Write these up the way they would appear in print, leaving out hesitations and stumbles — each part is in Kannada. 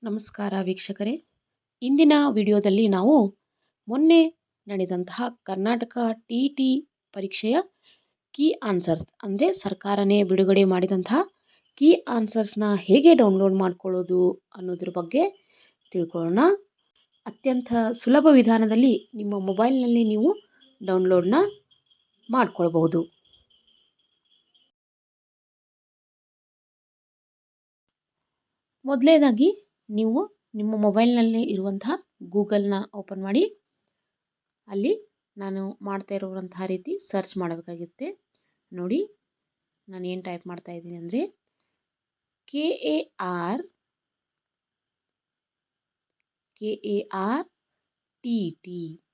ನಮಸ್ಕಾರ ವೀಕ್ಷಕರೇ. ಇಂದಿನ ವಿಡಿಯೋದಲ್ಲಿ ನಾವು ಮೊನ್ನೆ ನಡೆದಂತಹ ಕರ್ನಾಟಕ ಟಿ ಪರೀಕ್ಷೆಯ ಕೀ ಆನ್ಸರ್ಸ್ ಅಂದರೆ ಸರ್ಕಾರನೇ ಬಿಡುಗಡೆ ಮಾಡಿದಂತಹ ಕೀ ಆನ್ಸರ್ಸ್ನ ಹೇಗೆ ಡೌನ್ಲೋಡ್ ಮಾಡ್ಕೊಳ್ಳೋದು ಅನ್ನೋದ್ರ ಬಗ್ಗೆ ತಿಳ್ಕೊಳ್ಳೋಣ. ಅತ್ಯಂತ ಸುಲಭ ವಿಧಾನದಲ್ಲಿ ನಿಮ್ಮ ಮೊಬೈಲ್ನಲ್ಲಿ ನೀವು ಡೌನ್ಲೋಡ್ನ ಮಾಡ್ಕೊಳ್ಬಹುದು. ಮೊದಲನೇದಾಗಿ ನೀವು ನಿಮ್ಮ ಮೊಬೈಲ್ನಲ್ಲಿ ಇರುವಂತಹ ಗೂಗಲ್ನ ಓಪನ್ ಮಾಡಿ, ಅಲ್ಲಿ ನಾನು ಮಾಡ್ತಾ ಇರುವಂತಹ ರೀತಿ ಸರ್ಚ್ ಮಾಡಬೇಕಾಗುತ್ತೆ. ನೋಡಿ, ನಾನು ಏನು ಟೈಪ್ ಮಾಡ್ತಾ ಇದ್ದೀನಿ ಅಂದರೆ KAR TT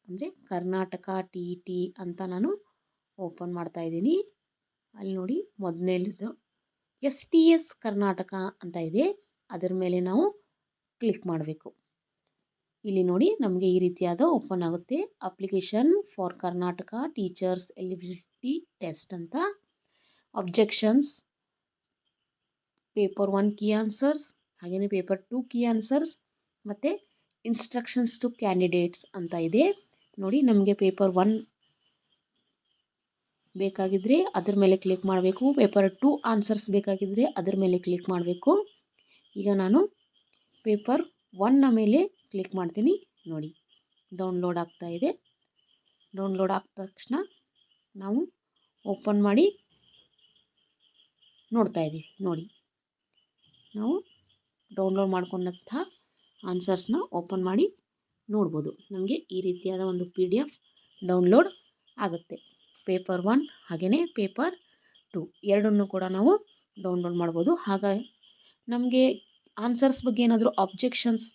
ಅಂದರೆ ಕರ್ನಾಟಕ TT ಅಂತ ನಾನು ಓಪನ್ ಮಾಡ್ತಾ ಇದ್ದೀನಿ. ಅಲ್ಲಿ ನೋಡಿ, ಮೊದಲನೇದು STS ಕರ್ನಾಟಕ ಅಂತ ಇದೆ. ಅದರ ಮೇಲೆ ನಾವು ಕ್ಲಿಕ್ ಮಾಡಬೇಕು. ಇಲ್ಲಿ ನೋಡಿ, ನಮಗೆ ಈ ರೀತಿಯಾದ ಓಪನ್ ಆಗುತ್ತೆ. Application for Karnataka teachers eligibility test ಅಂತ, ಅಬ್ಜೆಕ್ಷನ್ಸ್, ಪೇಪರ್ 1 ಕೀ ಆನ್ಸರ್ಸ್, ಹಾಗೆಯೇ ಪೇಪರ್ 2 ಕೀ ಆನ್ಸರ್ಸ್ ಮತ್ತು ಇನ್ಸ್ಟ್ರಕ್ಷನ್ಸ್ ಟು ಕ್ಯಾಂಡಿಡೇಟ್ಸ್ ಅಂತ ಇದೆ. ನೋಡಿ, ನಮಗೆ ಪೇಪರ್ 1 ಬೇಕಾಗಿದ್ದರೆ ಅದ್ರ ಮೇಲೆ ಕ್ಲಿಕ್ ಮಾಡಬೇಕು. ಪೇಪರ್ 2 ಆನ್ಸರ್ಸ್ ಬೇಕಾಗಿದ್ದರೆ ಅದ್ರ ಮೇಲೆ ಕ್ಲಿಕ್ ಮಾಡಬೇಕು. ಈಗ ನಾನು ಪೇಪರ್ 1ನ ಮೇಲೆ ಕ್ಲಿಕ್ ಮಾಡ್ತೀನಿ. ನೋಡಿ, ಡೌನ್ಲೋಡ್ ಆಗ್ತಾ ಇದೆ. ಡೌನ್ಲೋಡ್ ಆದ ತಕ್ಷಣ ನಾವು ಓಪನ್ ಮಾಡಿ ನೋಡ್ತಾ ಇದ್ದೀವಿ. ನೋಡಿ, ನಾವು ಡೌನ್ಲೋಡ್ ಮಾಡ್ಕೊಂಡಂತಹ ಆನ್ಸರ್ಸ್ನ ಓಪನ್ ಮಾಡಿ ನೋಡ್ಬೋದು. ನಮಗೆ ಈ ರೀತಿಯಾದ ಒಂದು PDF ಡೌನ್ಲೋಡ್ ಆಗುತ್ತೆ. ಪೇಪರ್ 1 ಹಾಗೆಯೇ ಪೇಪರ್ 2 ಎರಡನ್ನೂ ಕೂಡ ನಾವು ಡೌನ್ಲೋಡ್ ಮಾಡ್ಬೋದು. ಹಾಗಾಗಿ ನಮಗೆ ಆನ್ಸರ್ಸ್ ಬಗ್ಗೆ ಏನಾದರೂ ಅಬ್ಜೆಕ್ಷನ್ಸ್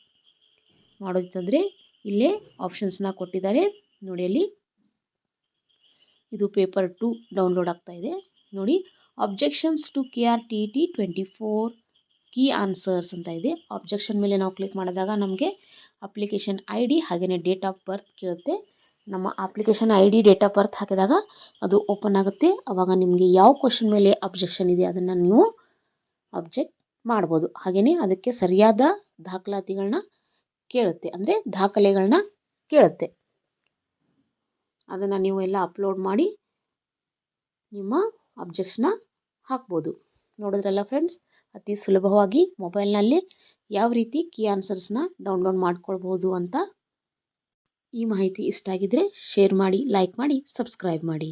ಮಾಡೋದಿತ್ತಂದರೆ ಇಲ್ಲೇ ಆಪ್ಷನ್ಸ್ನ ಕೊಟ್ಟಿದ್ದಾರೆ. ನೋಡಿ, ಅಲ್ಲಿ ಇದು ಪೇಪರ್ 2 ಡೌನ್ಲೋಡ್ ಆಗ್ತಾ ಇದೆ. ನೋಡಿ, objections to KRTT 24 key answers ಅಂತ ಇದೆ. ಅಬ್ಜೆಕ್ಷನ್ ಮೇಲೆ ನಾವು ಕ್ಲಿಕ್ ಮಾಡಿದಾಗ ನಮಗೆ ಅಪ್ಲಿಕೇಶನ್ ID ಹಾಗೆಯೇ ಡೇಟ್ ಆಫ್ ಬರ್ತ್ ಕೇಳುತ್ತೆ. ನಮ್ಮ application ID date of birth ಹಾಕಿದಾಗ ಅದು ಓಪನ್ ಆಗುತ್ತೆ. ಆವಾಗ ನಿಮಗೆ ಯಾವ ಕ್ವಶನ್ ಮೇಲೆ ಅಬ್ಜೆಕ್ಷನ್ ಇದೆ ಅದನ್ನು ನೀವು ಅಬ್ಜೆಕ್ಟ್ ಮಾಡ್ಬೋದು. ಹಾಗೆಯೇ ಅದಕ್ಕೆ ಸರಿಯಾದ ದಾಖಲಾತಿಗಳನ್ನ ಕೇಳುತ್ತೆ, ಅಂದರೆ ದಾಖಲೆಗಳನ್ನ ಕೇಳುತ್ತೆ. ಅದನ್ನು ನೀವು ಎಲ್ಲ ಅಪ್ಲೋಡ್ ಮಾಡಿ ನಿಮ್ಮ ಅಬ್ಜೆಕ್ಷನ್ನ ಹಾಕ್ಬೋದು. ನೋಡಿದ್ರಲ್ಲ ಫ್ರೆಂಡ್ಸ್, ಅತಿ ಸುಲಭವಾಗಿ ಮೊಬೈಲ್ನಲ್ಲಿ ಯಾವ ರೀತಿ ಕೀ ಆನ್ಸರ್ಸ್ನ ಡೌನ್ಲೋಡ್ ಮಾಡ್ಕೊಳ್ಬೋದು ಅಂತ. ಈ ಮಾಹಿತಿ ಇಷ್ಟ ಆಗಿದ್ದರೆ ಶೇರ್ ಮಾಡಿ, ಲೈಕ್ ಮಾಡಿ, ಸಬ್ಸ್ಕ್ರೈಬ್ ಮಾಡಿ.